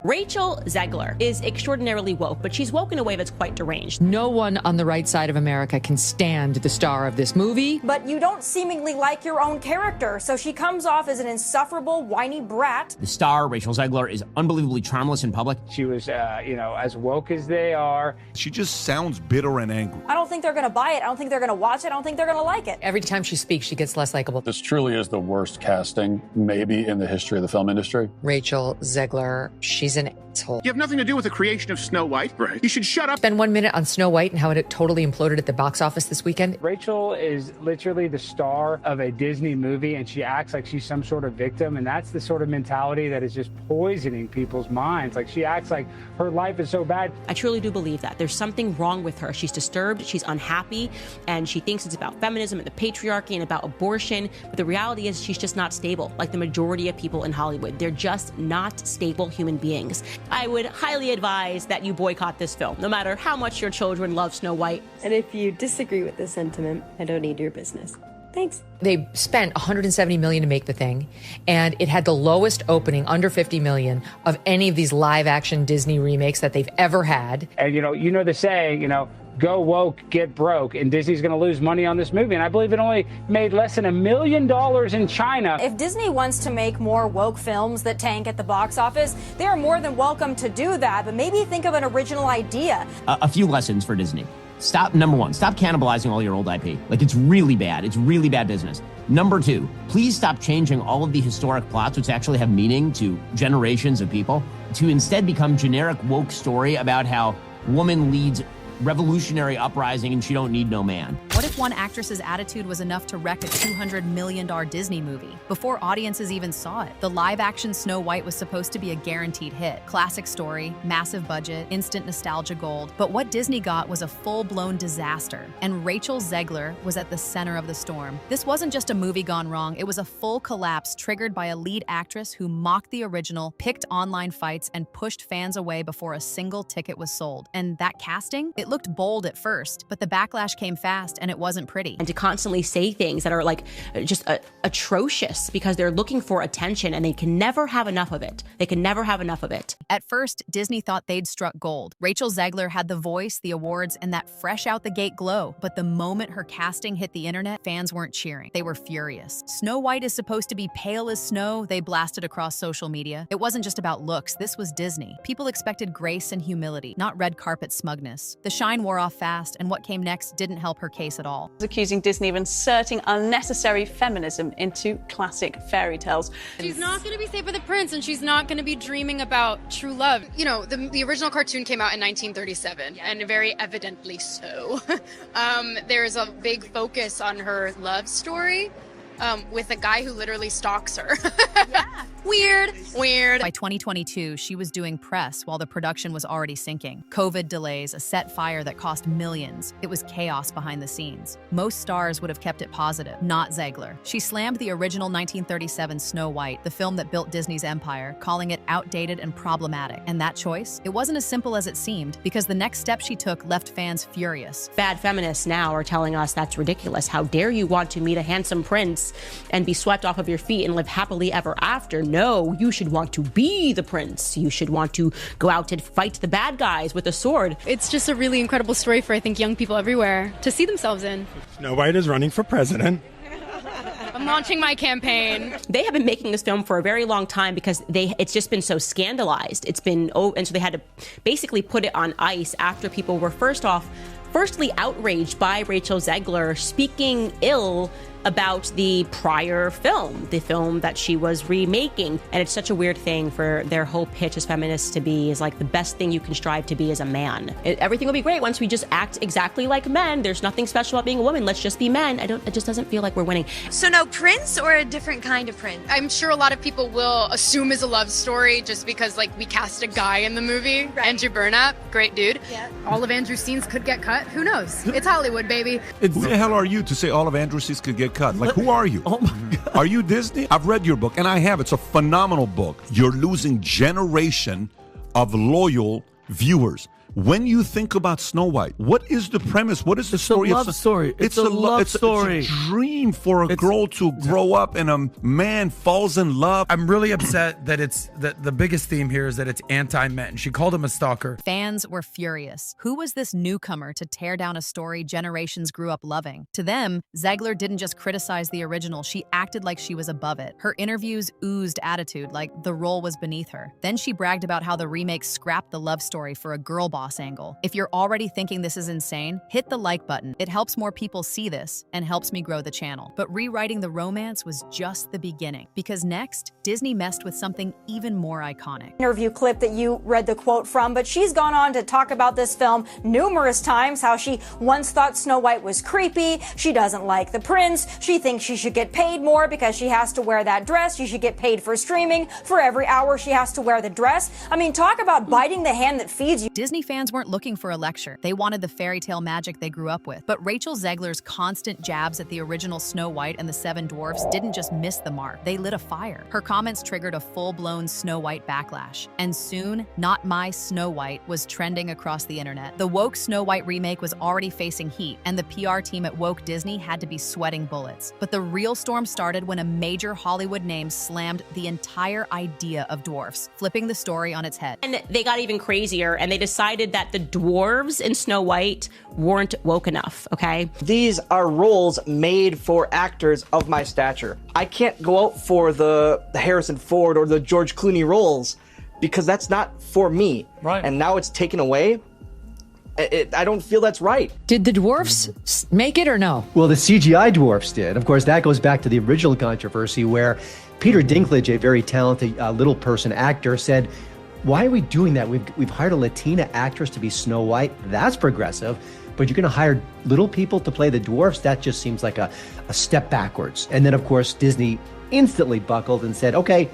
Rachel Zegler is extraordinarily woke, but she's woke in a way that's quite deranged. No one on the right side of America can stand the star of this movie. But you don't seemingly like your own character, so she comes off as an insufferable, whiny brat. The star, Rachel Zegler, is unbelievably charmless in public. She was, as woke as they are. She just sounds bitter and angry. I don't think they're going to buy it. I don't think they're going to watch it. I don't think they're going to like it. Every time she speaks, she gets less likable. This truly is the worst casting, maybe, in the history of the film industry. Rachel Zegler, she's an asshole. You have nothing to do with the creation of Snow White. Right. You should shut up. Spend 1 minute on Snow White and how it totally imploded at the box office this weekend. Rachel is literally the star of a Disney movie, and she acts like she's some sort of victim, and that's the sort of mentality that is just poisoning people's minds. Like, she acts like her life is so bad. I truly do believe that. There's something wrong with her. She's disturbed, she's unhappy, and she thinks it's about feminism and the patriarchy and about abortion. But the reality is she's just not stable, like the majority of people in Hollywood. They're just not stable human beings. I would highly advise that you boycott this film, no matter how much your children love Snow White. And if you disagree with this sentiment, I don't need your business. Thanks. They spent $170 million to make the thing, and it had the lowest opening, under $50 million, of any of these live-action Disney remakes that they've ever had. And, you know the saying, go woke, get broke, and Disney's going to lose money on this movie. And I believe it only made less than $1 million in China. If Disney wants to make more woke films that tank at the box office, they are more than welcome to do that. But maybe think of an original idea. A few lessons for Disney. Number one, stop cannibalizing all your old IP. Like, it's really bad. It's really bad business. Number two, please stop changing all of the historic plots, which actually have meaning to generations of people, to instead become generic woke story about how woman leads revolutionary uprising and she don't need no man. What if one actress's attitude was enough to wreck a $200 million Disney movie? Before audiences even saw it, the live-action Snow White was supposed to be a guaranteed hit. Classic story, massive budget, instant nostalgia gold. But what Disney got was a full-blown disaster, and Rachel Zegler was at the center of the storm. This wasn't just a movie gone wrong, it was a full collapse triggered by a lead actress who mocked the original, picked online fights, and pushed fans away before a single ticket was sold. And that casting? It looked bold at first, but the backlash came fast and it wasn't pretty. And to constantly say things that are just atrocious because they're looking for attention and they can never have enough of it. They can never have enough of it. At first, Disney thought they'd struck gold. Rachel Zegler had the voice, the awards, and that fresh out the gate glow. But the moment her casting hit the internet, fans weren't cheering. They were furious. Snow White is supposed to be pale as snow, they blasted across social media. It wasn't just about looks, this was Disney. People expected grace and humility, not red carpet smugness. The shine wore off fast, and what came next didn't help her case at all. Accusing Disney of inserting unnecessary feminism into classic fairy tales. She's not going to be safe with a prince, and she's not going to be dreaming about true love. The original cartoon came out in 1937, and very evidently so. There's a big focus on her love story with a guy who literally stalks her. Yeah. Weird. By 2022, she was doing press while the production was already sinking. COVID delays, a set fire that cost millions. It was chaos behind the scenes. Most stars would have kept it positive, not Zegler. She slammed the original 1937 Snow White, the film that built Disney's empire, calling it outdated and problematic. And that choice? It wasn't as simple as it seemed, because the next step she took left fans furious. Bad feminists now are telling us that's ridiculous. How dare you want to meet a handsome prince and be swept off of your feet and live happily ever after? No, you should want to be the prince. You should want to go out and fight the bad guys with a sword. It's just a really incredible story for, I think, young people everywhere to see themselves in. Snow White is running for president. I'm launching my campaign. They have been making this film for a very long time because it's just been so scandalized. And so they had to basically put it on ice after people were firstly outraged by Rachel Zegler speaking ill about the prior film, the film that she was remaking. And it's such a weird thing for their whole pitch as feminists to be is like the best thing you can strive to be as a man. Everything will be great once we just act exactly like men. There's nothing special about being a woman. Let's just be men. It just doesn't feel like we're winning. So no prince or a different kind of prince? I'm sure a lot of people will assume it's a love story just because we cast a guy in the movie. Right. Andrew Burnap, great dude. Yeah. All of Andrew's scenes could get cut. Who knows? It's Hollywood, baby. Who the hell are you to say all of Andrew's scenes could get cut? Who are you? Oh my God. Are you Disney? I've read your book, and I have. It's a phenomenal book. You're losing generation of loyal viewers When you think about Snow White, what is the premise? What is the story? It's a love story. It's a love story. It's a dream for a girl to grow up and a man falls in love. I'm really upset that the biggest theme here is that it's anti-men. She called him a stalker. Fans were furious. Who was this newcomer to tear down a story generations grew up loving? To them, Zegler didn't just criticize the original, she acted like she was above it. Her interviews oozed attitude, like the role was beneath her. Then she bragged about how the remake scrapped the love story for a girl boss angle. If you're already thinking this is insane, hit the like button. It helps more people see this and helps me grow the channel. But rewriting the romance was just the beginning, because next, Disney messed with something even more iconic. Interview clip that you read the quote from, but she's gone on to talk about this film numerous times, how she once thought Snow White was creepy, she doesn't like the prince, she thinks she should get paid more because she has to wear that dress, she should get paid for streaming, for every hour she has to wear the dress. I mean, talk about biting the hand that feeds you. Disney fans weren't looking for a lecture. They wanted the fairy tale magic they grew up with. But Rachel Zegler's constant jabs at the original Snow White and the Seven Dwarfs didn't just miss the mark. They lit a fire. Her comments triggered a full-blown Snow White backlash. And soon, Not My Snow White was trending across the internet. The woke Snow White remake was already facing heat, and the PR team at woke Disney had to be sweating bullets. But the real storm started when a major Hollywood name slammed the entire idea of dwarfs, flipping the story on its head. And they got even crazier, and they decided that the dwarves in Snow White weren't woke enough, okay? These are roles made for actors of my stature. I can't go out for the Harrison Ford or the George Clooney roles because that's not for me. Right. And now it's taken away. I don't feel that's right. Did the dwarfs make it or no? Well, the CGI dwarfs did. Of course, that goes back to the original controversy where Peter Dinklage, a very talented little person actor, said, why are we doing that? We've hired a Latina actress to be Snow White. That's progressive. But you're going to hire little people to play the dwarfs? That just seems like a step backwards. And then, of course, Disney instantly buckled and said, okay,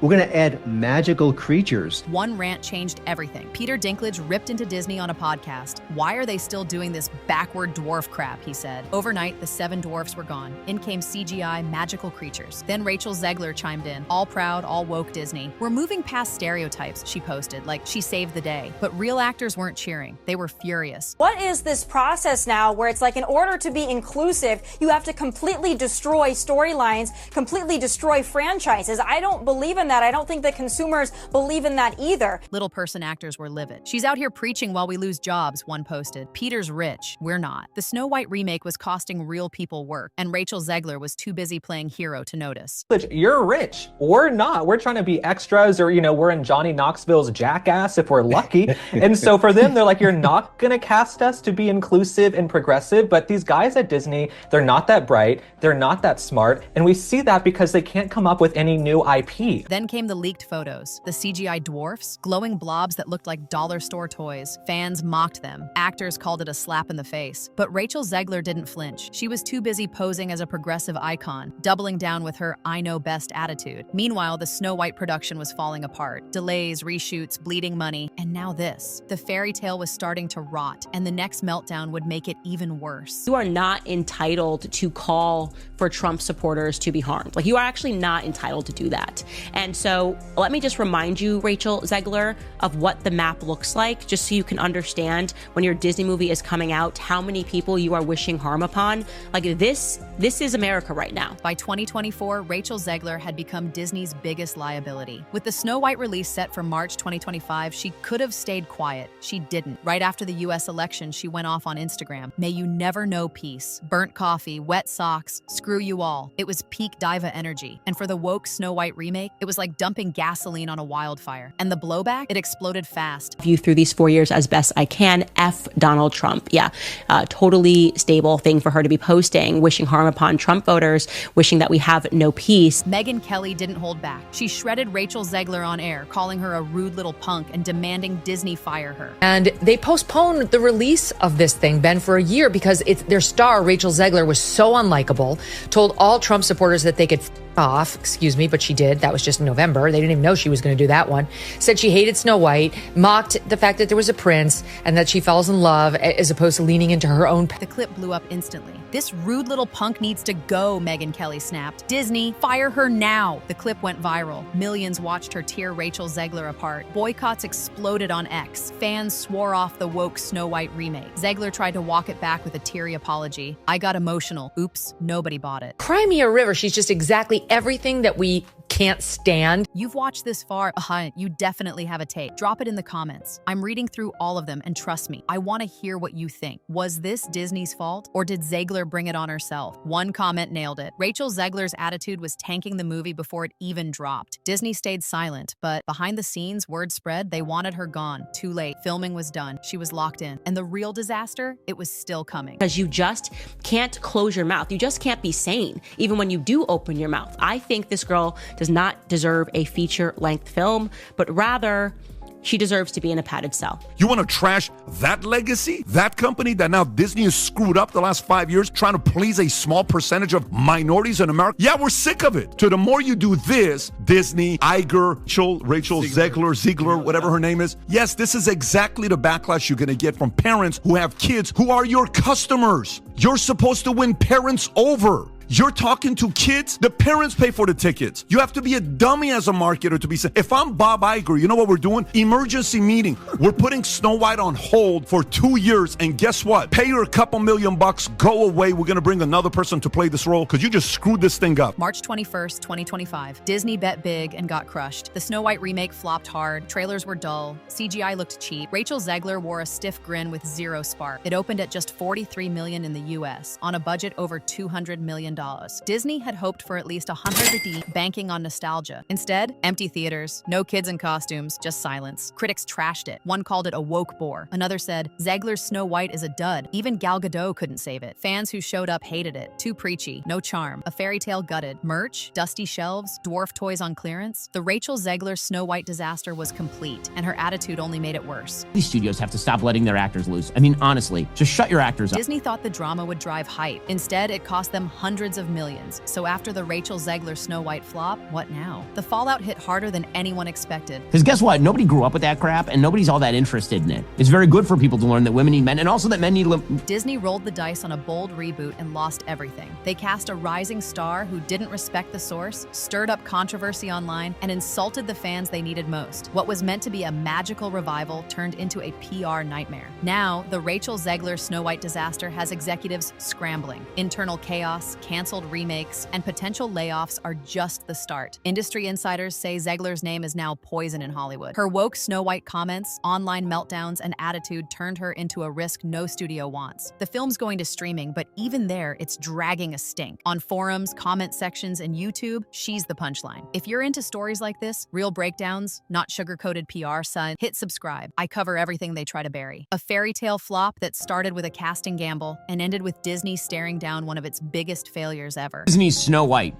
we're going to add magical creatures. One rant changed everything. Peter Dinklage ripped into Disney on a podcast. Why are they still doing this backward dwarf crap, he said. Overnight, the Seven Dwarfs were gone. In came CGI magical creatures. Then Rachel Zegler chimed in. All proud, all woke Disney. We're moving past stereotypes, she posted, like she saved the day. But real actors weren't cheering. They were furious. What is this process now where it's like in order to be inclusive, you have to completely destroy storylines, completely destroy franchises? I don't believe in that. I don't think that consumers believe in that either. Little person actors were livid. She's out here preaching while we lose jobs, one posted. Peter's rich. We're not. The Snow White remake was costing real people work, and Rachel Zegler was too busy playing hero to notice. You're rich. We're not. We're trying to be extras, or, we're in Johnny Knoxville's Jackass if we're lucky. And so for them, they're like, you're not going to cast us to be inclusive and progressive, but these guys at Disney, they're not that bright. They're not that smart. And we see that because they can't come up with any new IP. Then came the leaked photos. The CGI dwarfs, glowing blobs that looked like dollar store toys. Fans mocked them. Actors called it a slap in the face. But Rachel Zegler didn't flinch. She was too busy posing as a progressive icon, doubling down with her I know best attitude. Meanwhile, the Snow White production was falling apart. Delays, reshoots, bleeding money, and now this. The fairy tale was starting to rot, and the next meltdown would make it even worse. You are not entitled to call for Trump supporters to be harmed. Like, you are actually not entitled to do that. And so let me just remind you, Rachel Zegler, of what the map looks like, just so you can understand when your Disney movie is coming out, how many people you are wishing harm upon. Like, this is America right now. By 2024, Rachel Zegler had become Disney's biggest liability. With the Snow White release set for March 2025, she could have stayed quiet. She didn't. Right after the US election, she went off on Instagram. May you never know peace. Burnt coffee, wet socks, screw you all. It was peak diva energy. And for the woke Snow White remake, it was like dumping gasoline on a wildfire. And the blowback, it exploded fast. View through these 4 years as best I can. F Donald Trump. Yeah, totally stable thing for her to be posting, wishing harm upon Trump voters, wishing that we have no peace. Megyn Kelly didn't hold back. She shredded Rachel Zegler on air, calling her a rude little punk and demanding Disney fire her. And they postponed the release of this thing, Ben, for a year because their star, Rachel Zegler, was so unlikable, told all Trump supporters that they could off, excuse me, but she did. That was just in November. They didn't even know she was going to do that one. Said she hated Snow White, mocked the fact that there was a prince and that she falls in love as opposed to leaning into her own. The clip blew up instantly. This rude little punk needs to go, Megyn Kelly snapped. Disney, fire her now. The clip went viral. Millions watched her tear Rachel Zegler apart. Boycotts exploded on X. Fans swore off the woke Snow White remake. Zegler tried to walk it back with a teary apology. I got emotional. Oops, nobody bought it. Cry me a river. She's just exactly everything that we can't stand. You've watched this far. You definitely have a take. Drop it in the comments. I'm reading through all of them, and trust me, I want to hear what you think. Was this Disney's fault, or did Zegler bring it on herself? One comment nailed it. Rachel Zegler's attitude was tanking the movie before it even dropped. Disney stayed silent, but behind the scenes, word spread they wanted her gone. Too late. Filming was done. She was locked in. And the real disaster, it was still coming. Because you just can't close your mouth. You just can't be sane, even when you do open your mouth. I think this girl does not deserve a feature-length film, but rather she deserves to be in a padded cell. You want to trash that legacy? That company that now Disney has screwed up the last 5 years trying to please a small percentage of minorities in America? Yeah, we're sick of it. So the more you do this, Disney, Iger, Rachel Zegler, whatever her name is, yes, this is exactly the backlash you're going to get from parents who have kids who are your customers. You're supposed to win parents over. You're talking to kids, the parents pay for the tickets. You have to be a dummy as a marketer to be saying, if I'm Bob Iger, you know what we're doing? Emergency meeting. We're putting Snow White on hold for 2 years, and guess what? Pay her a couple $1,000,000, go away. We're going to bring another person to play this role because you just screwed this thing up. March 21st, 2025. Disney bet big and got crushed. The Snow White remake flopped hard. Trailers were dull. CGI looked cheap. Rachel Zegler wore a stiff grin with zero spark. It opened at just $43 million in the US on a budget over $200 million. Disney had hoped for at least $150, banking on nostalgia. Instead, empty theaters, no kids in costumes, just silence. Critics trashed it. One called it a woke bore. Another said, Zegler's Snow White is a dud. Even Gal Gadot couldn't save it. Fans who showed up hated it. Too preachy, no charm, a fairy tale gutted. Merch, dusty shelves, dwarf toys on clearance. The Rachel Zegler Snow White disaster was complete, and her attitude only made it worse. These studios have to stop letting their actors loose. I mean, honestly, just shut your actors up. Disney thought the drama would drive hype. Instead, it cost them hundreds of millions. So after the Rachel Zegler Snow White flop, what now? The fallout hit harder than anyone expected. Because guess what? Nobody grew up with that crap, and nobody's all that interested in it. It's very good for people to learn that women need men, and also that men need... Disney rolled the dice on a bold reboot and lost everything. They cast a rising star who didn't respect the source, stirred up controversy online, and insulted the fans they needed most. What was meant to be a magical revival turned into a PR nightmare. Now, the Rachel Zegler Snow White disaster has executives scrambling. Internal chaos, canceled remakes, and potential layoffs are just the start. Industry insiders say Zegler's name is now poison in Hollywood. Her woke Snow White comments, online meltdowns, and attitude turned her into a risk no studio wants. The film's going to streaming, but even there, it's dragging a stink. On forums, comment sections, and YouTube, she's the punchline. If you're into stories like this, real breakdowns, not sugar-coated PR, son, hit subscribe. I cover everything they try to bury. A fairy tale flop that started with a casting gamble and ended with Disney staring down one of its biggest failures ever. Disney's Snow White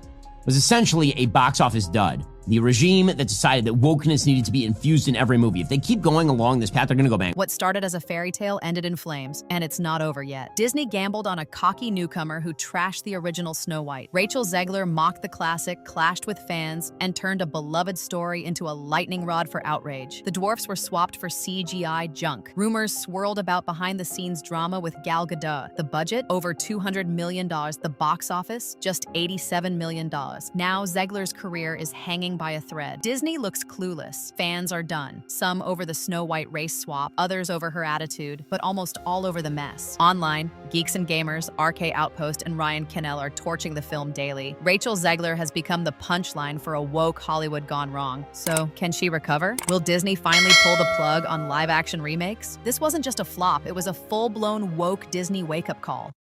was essentially a box office dud. The regime that decided that wokeness needed to be infused in every movie. If they keep going along this path, they're going to go bankrupt. What started as a fairy tale ended in flames, and it's not over yet. Disney gambled on a cocky newcomer who trashed the original Snow White. Rachel Zegler mocked the classic, clashed with fans, and turned a beloved story into a lightning rod for outrage. The dwarfs were swapped for CGI junk. Rumors swirled about behind-the-scenes drama with Gal Gadot. The budget? Over $200 million. The box office? Just $87 million. Now Zegler's career is hanging by a thread. Disney looks clueless. Fans are done. Some over the Snow White race swap, others over her attitude, but almost all over the mess. Online, Geeks and Gamers, RK Outpost, and Ryan Cannell are torching the film daily. Rachel Zegler has become the punchline for a woke Hollywood gone wrong. So, can she recover? Will Disney finally pull the plug on live-action remakes? This wasn't just a flop, it was a full-blown woke Disney wake-up call.